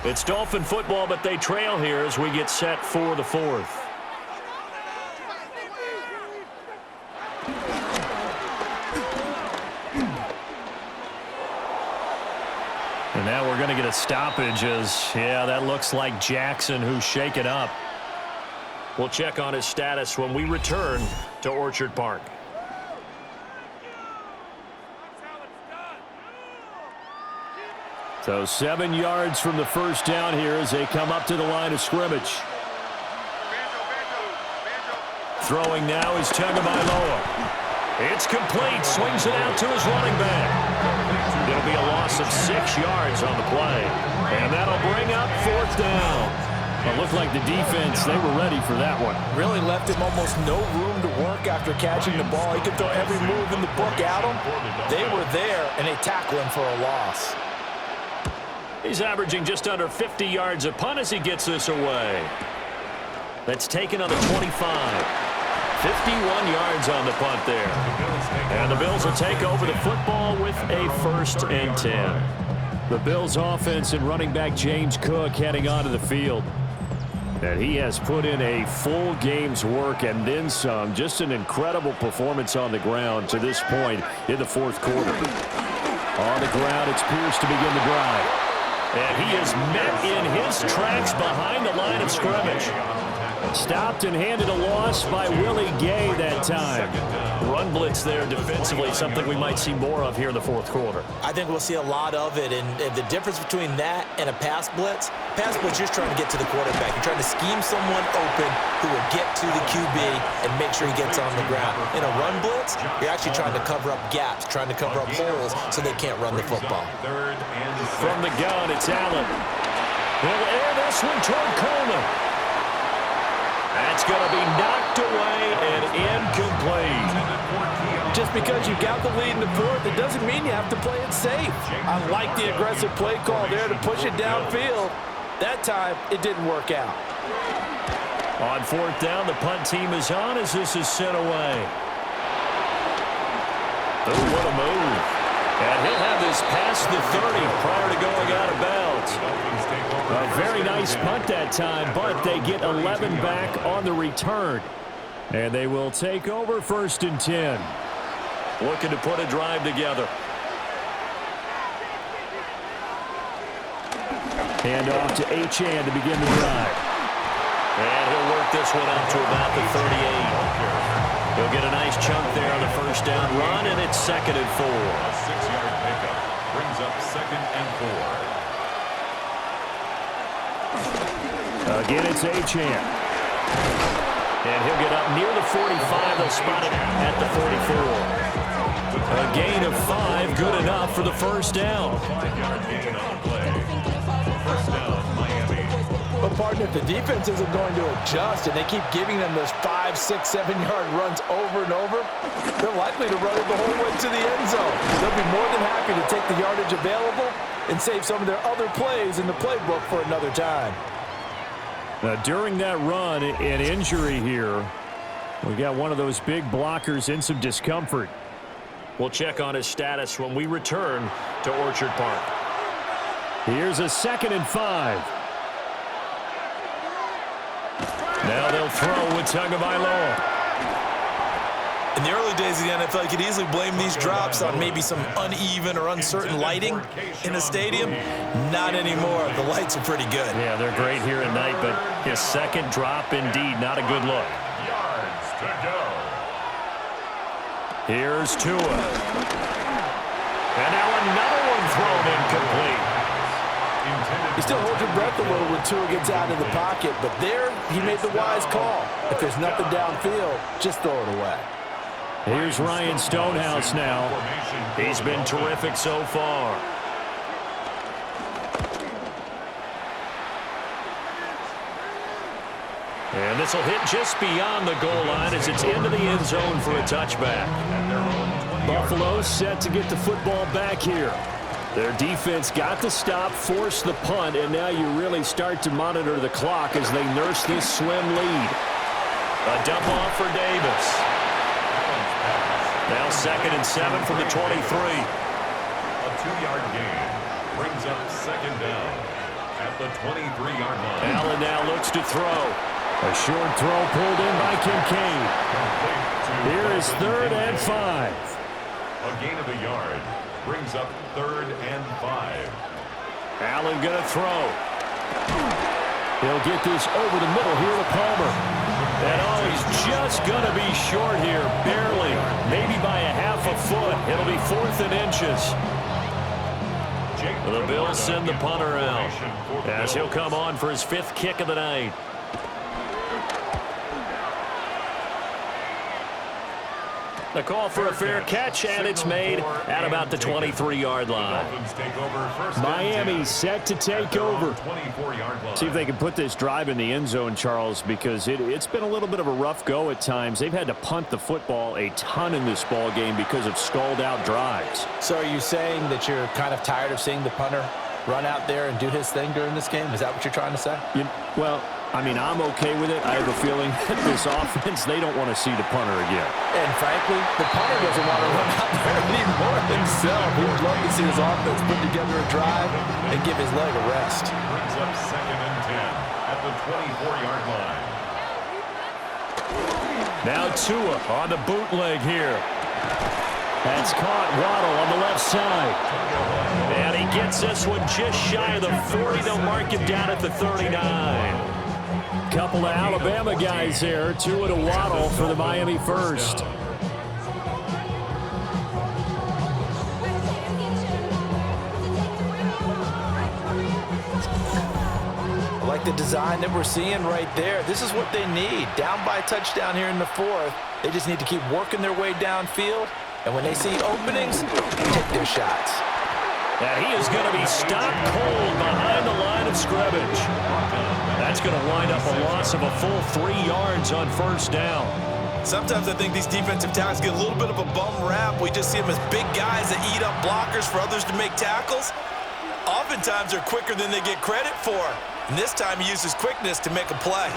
It's Dolphin football, but they trail here as we get set for the fourth. And now we're going to get a stoppage as, yeah, that looks like Jackson who's shaken up. We'll check on his status when we return to Orchard Park. So 7 yards from the first down here as they come up to the line of scrimmage. Throwing now is Tagovailoa. It's complete. Swings it out to his running back. It'll be a loss of 6 yards on the play. And that'll bring up fourth down. It looked like the defense, they were ready for that one. Really left him almost no room to work after catching the ball. He could throw every move in the book at him. They were there, and they tackle him for a loss. He's averaging just under 50 yards a punt as he gets this away. That's taken on the 25. 51 yards on the punt there. And the Bills will take over the football with a 1st and 10. The Bills offense and running back James Cook heading onto the field. And he has put in a full game's work and then some. Just an incredible performance on the ground to this point in the fourth quarter. On the ground, it's Pierce to begin the drive. And he is met in his tracks behind the line of scrimmage. Stopped and handed a loss by Willie Gay that time. Run blitz there defensively, something we might see more of here in the fourth quarter. I think we'll see a lot of it, and the difference between that and a pass blitz, you're just trying to get to the quarterback. You're trying to scheme someone open who will get to the QB and make sure he gets on the ground. In a run blitz, you're actually trying to cover up gaps, trying to cover up holes so they can't run the football. From the gun, it's Allen. He'll air this one toward Coleman. That's going to be knocked away and incomplete. Just because you got the lead in the fourth, it doesn't mean you have to play it safe. I like the aggressive play call there to push it downfield. That time, it didn't work out. On fourth down, the punt team is on as this is sent away. Oh, what a move. And he'll have this past the 30 prior to going out of bounds. A very nice punt that time, but they get 11 back on the return. And they will take over 1st and 10. Looking to put a drive together. Hand off to Achane to begin the drive. And he'll work this one out to about the 38. He'll get a nice chunk there on the first down run, and it's 2nd and 4. A 6-yard pickup brings up 2nd and 4. Again, it's Achane. And he'll get up near the 45. They'll spot it at the 44. A gain of 5, good enough for the first down. 5-yard gain on the play. First down, Miami. But, partner, if the defense isn't going to adjust and they keep giving them those 5, 6, 7-yard runs over and over, they're likely to run it the whole way to the end zone. They'll be more than happy to take the yardage available and save some of their other plays in the playbook for another time. During that run, an injury here. We got one of those big blockers in some discomfort. We'll check on his status when we return to Orchard Park. Here's a 2nd and 5. Now they'll throw with Tagovailoa. In the early days of the NFL, you could easily blame these drops on maybe some uneven or uncertain lighting in the stadium. Not anymore. The lights are pretty good. Yeah, they're great here at night, but his second drop, indeed, not a good look. Yards to go. Here's Tua. And now another one thrown incomplete. You still hold your breath a little when Tua gets out of the pocket, but there he made the wise call. If there's nothing downfield, just throw it away. Here's Ryan Stonehouse now. He's been terrific so far. And this will hit just beyond the goal line as it's into the end zone for a touchback. Buffalo set to get the football back here. Their defense got the stop, forced the punt, and now you really start to monitor the clock as they nurse this slim lead. A dump off for Davis. Now 2nd and 7 from the 23. A 2-yard gain brings up 2nd down. at the 23-yard line. Allen now looks to throw. A short throw pulled in by Kincaid. Here is 3rd and 5. A gain of a yard brings up 3rd and 5. Allen going to throw. He'll get this over the middle here to Palmer. And oh, he's just going to be short here, barely. Maybe by a half a foot. It'll be 4th and inches. The Bills send the punter out as he'll come on for his 5th kick of the night. The call for a fair catch, and it's made at about the 23-yard line. Miami set to take over. See if they can put this drive in the end zone, Charles, because it's been a little bit of a rough go at times. They've had to punt the football a ton in this ball game because of stalled-out drives. So are you saying that you're kind of tired of seeing the punter run out there and do his thing during this game? Is that what you're trying to say? Well, I mean, I'm okay with it. I have a feeling that this offense, they don't want to see the punter again. And frankly, the punter doesn't want to run out there anymore himself. He would love to see his offense put together a drive and give his leg a rest. Brings up 2nd and 10 at the 24-yard line. Now Tua on the bootleg here. That's caught. Waddle on the left side. And he gets this one just shy of the 40. They'll mark him down at the 39. Couple of Alabama guys there. Tua to Waddle for the Miami first. I like the design that we're seeing right there. This is what they need. Down by a touchdown here in the 4th. They just need to keep working their way downfield. And when they see openings, take their shots. Now he is going to be stopped cold behind the line of scrimmage. That's going to wind up a loss of a full 3 yards on 1st down. Sometimes I think these defensive tackles get a little bit of a bum rap. We just see them as big guys that eat up blockers for others to make tackles. Oftentimes they're quicker than they get credit for. And this time he uses quickness to make a play.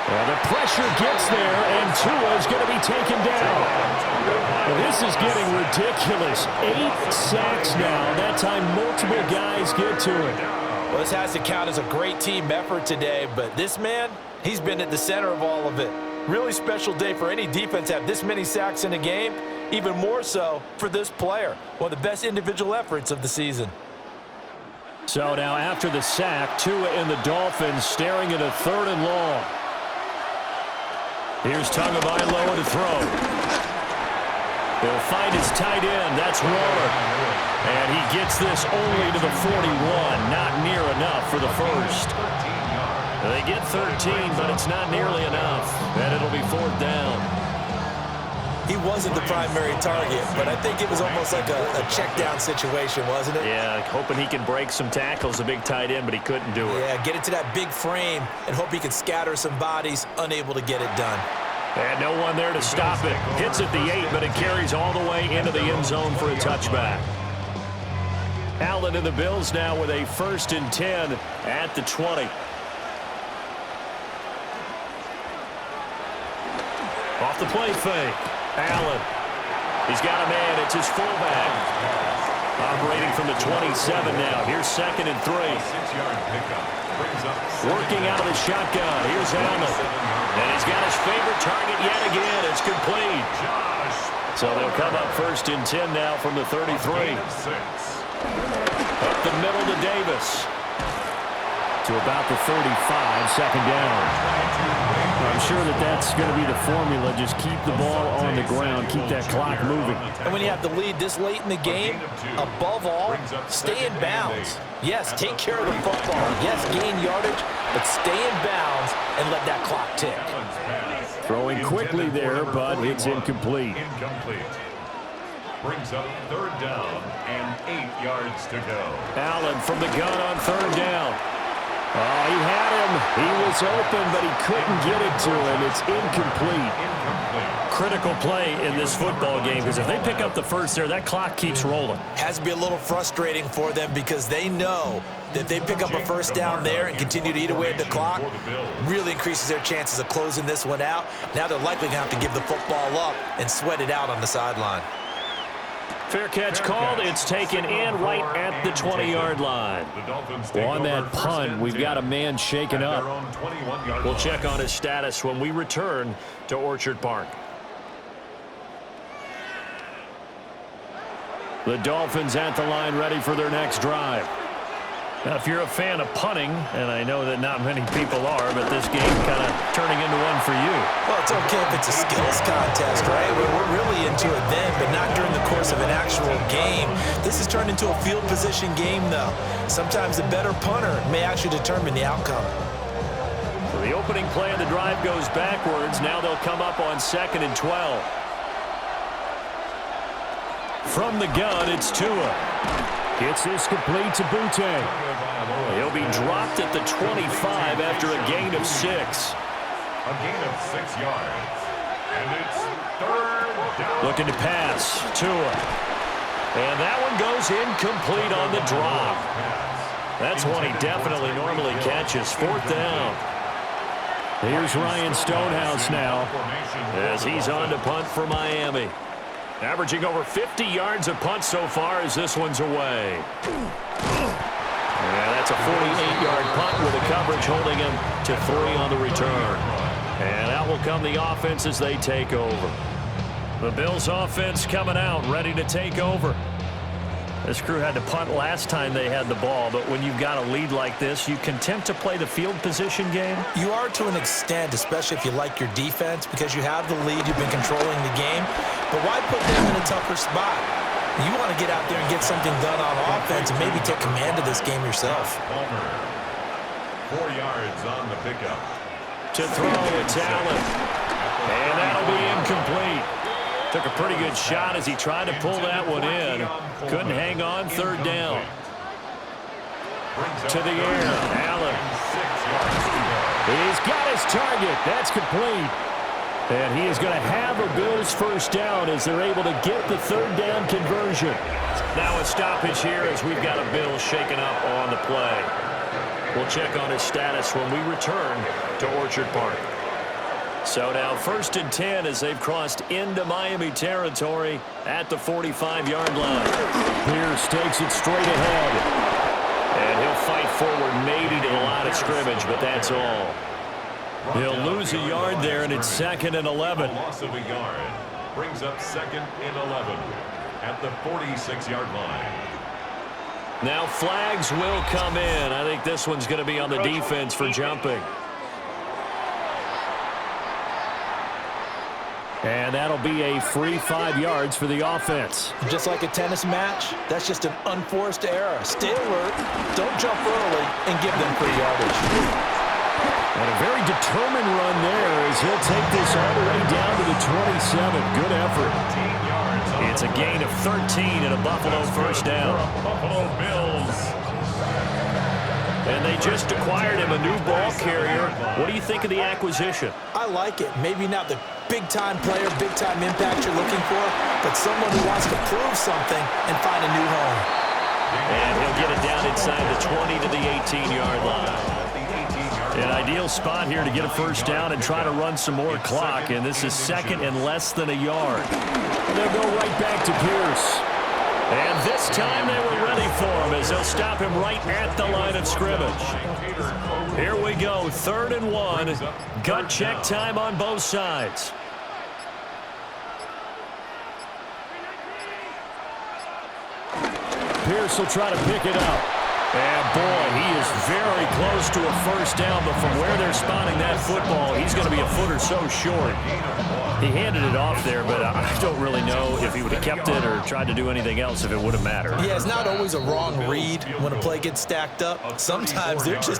Well, the pressure gets there, and Tua is going to be taken down. Well, this is getting ridiculous. 8 sacks now. That time, multiple guys get to him. Well, this has to count as a great team effort today, but this man, he's been at the center of all of it. Really special day for any defense to have this many sacks in a game, even more so for this player. One of the best individual efforts of the season. So now after the sack, Tua and the Dolphins staring at a 3rd and long. Here's Tagovailoa to throw. He'll find his tight end. That's Waller. And he gets this only to the 41. Not near enough for the first. They get 13, but it's not nearly enough. And it'll be 4th down. He wasn't the primary target, but I think it was almost like a check down situation, wasn't it? Yeah, hoping he can break some tackles, a big tight end, but he couldn't do it. Yeah, get into that big frame and hope he can scatter some bodies, unable to get it done. And no one there to stop it. Hits at the 8, but it carries all the way into the end zone for a touchback. Allen and the Bills now with a 1st and 10 at the 20. Off the play fake. Allen. He's got a man. It's his fullback. Operating from the 27 now. Here's 2nd and 3. 6-yard pickup brings up Working out of the shotgun. Here's Allen. And he's got his favorite target yet again. It's complete. So they'll come up 1st and 10 now from the 33. Up the middle to Davis. To about the 35, 2nd down. I'm sure that's going to be the formula. Just keep the ball on the ground. Keep that clock moving. And when you have the lead this late in the game, above all, stay in bounds. Yes, take care of the football. Yes, gain yardage, but stay in bounds and let that clock tick. Throwing quickly there, but it's incomplete. Brings up 3rd down and 8 yards to go. Allen from the gun on 3rd down. Oh, he had him. He was open, but he couldn't get it to him. It's incomplete. Critical play in this football game, because if they pick up the first there, that clock keeps rolling. Has to be a little frustrating for them because they know that if they pick up a 1st down there and continue to eat away at the clock, really increases their chances of closing this one out. Now they're likely going to have to give the football up and sweat it out on the sideline. Fair catch called. It's taken in right at the 20-yard line. Well, on that punt, we've got a man shaken up. We'll check on his status when we return to Orchard Park. The Dolphins at the line ready for their next drive. Now, if you're a fan of punting, and I know that not many people are, but this game kind of turning into one for you. Well, it's okay if it's a skills contest, right? We're really into it then, but not during the course of an actual game. This has turned into a field position game, though. Sometimes the better punter may actually determine the outcome. So the opening play of the drive goes backwards. Now they'll come up on 2nd and 12. From the gun, it's Tua. Gets this complete to Butte. He'll be dropped at the 25 after a gain of 6. A gain of 6 yards. And it's 3rd down. Looking to pass. Tua. And that one goes incomplete on the drop. That's one he definitely normally catches. 4th down. Here's Ryan Stonehouse now. As he's on to punt for Miami. Averaging over 50 yards a punt so far as this one's away. Yeah, that's a 48-yard punt with a coverage holding him to 3 on the return. And out will come the offense as they take over. The Bills offense coming out, ready to take over. This crew had to punt last time they had the ball, but when you've got a lead like this, you can tempt to play the field position game. You are to an extent, especially if you like your defense, because you have the lead, you've been controlling the game. But why put them in a tougher spot? You want to get out there and get something done on offense and maybe take command of this game yourself. 4 yards on the pickup. To throw, it's Allen. And that'll be incomplete. Took a pretty good shot as he tried to pull that one in. Couldn't hang on. 3rd down. To the air. Allen. He's got his target. That's complete. And he is going to have a Bills first down as they're able to get the 3rd down conversion. Now a stoppage here as we've got a Bills shaken up on the play. We'll check on his status when we return to Orchard Park. So now 1st and 10 as they've crossed into Miami territory at the 45-yard line. Pierce takes it straight ahead. And he'll fight forward maybe to the line of scrimmage, but that's all. He'll lose a yard there, and it's 2nd and 11. A loss of a yard brings up 2nd and 11 at the 46-yard line. Now flags will come in. I think this one's going to be on the defense for jumping. And that'll be a free 5 yards for the offense. Just like a tennis match, that's just an unforced error. Stay alert, don't jump early, and give them free yardage. And a very determined run there as he'll take this all the way down to the 27. Good effort. It's a gain of 13 and a Buffalo first down. Buffalo Bills. And they just acquired him a new ball carrier. What do you think of the acquisition? I like it. Maybe not the big-time player, big-time impact you're looking for, but someone who wants to prove something and find a new home. And he'll get it down inside the 20 to the 18-yard line. An ideal spot here to get a first down and try to run some more clock, and this is 2nd and less than a yard. And they'll go right back to Pierce. And this time they were ready for him as they'll stop him right at the line of scrimmage. Here we go, 3rd and 1. Gut check time on both sides. Pierce will try to pick it up. And boy, he is very close to a first down, but from where they're spotting that football, he's going to be a foot or so short. He handed it off there, but I don't really know if he would have kept it or tried to do anything else if it would have mattered. Yeah, it's not always a wrong read when a play gets stacked up. Sometimes they're just a